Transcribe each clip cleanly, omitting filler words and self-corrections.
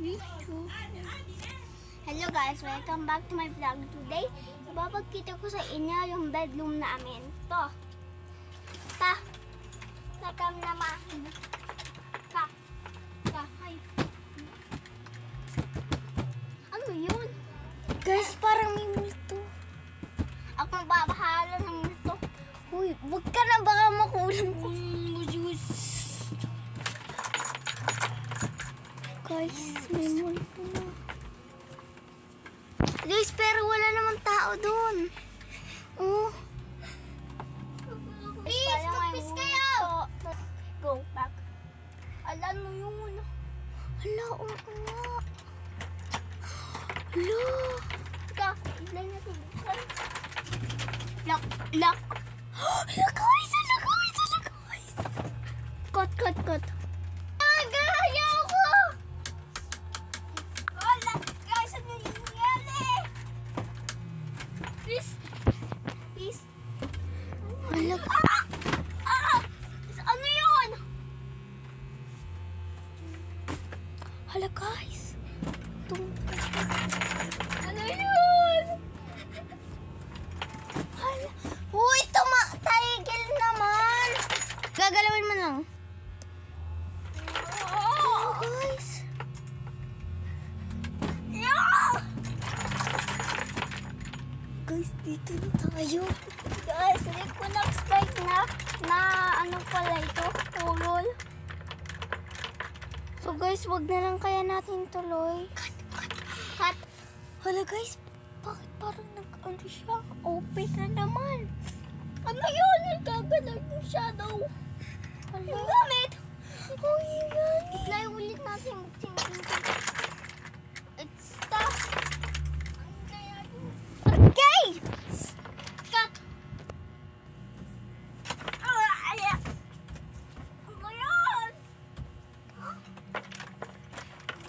Hello guys, welcome back to my vlog. Today, ibabagkita ko sa inyo yung bedroom namin. Nakam naman. Hay. Ano yun? Guys, parang may multo. Ako babahala ng multo. Uy, wag ka na, baka makulang ko. Guys, may multo na. Guys, pero wala namang tao doon. Oh. Please kayo! Go back. Alam mo yun. Hala, oo nga. Hala. Teka, ilan na ito. Lock. Hala, guys. Cut. Gaya ako. Wala, guys, ano yung nangyari? Please. Hala. Ano yun? Hala, guys. Ano yun? Hala. Uy, tigil naman. Gagalawin mo lang. Oh! Guys. Guys, dito na tayo. Guys, hindi ko na-expect na ano pala ito, pulol. So guys, wag na lang kaya natin tuloy. Cut. Hala guys, bakit parang nag-ano siya? Open na naman. Ano yun? Nagkagalaw yung shadow. Hala. Yung gamit. Oh, yung gani. Play ulit natin. It's stuck. Okay! Cut. Ano yun?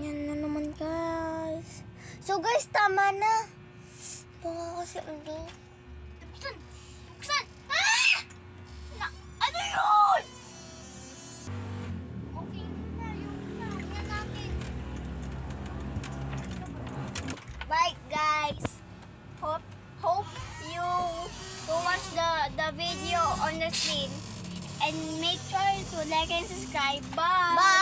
Yan na naman guys. So guys, tama na. Baka kasi ano. Buksan! Ah! Ano yun? Okay na, yung natin. Bye guys. Hope you watch the video on the screen. And make sure to like and subscribe. Bye! Bye!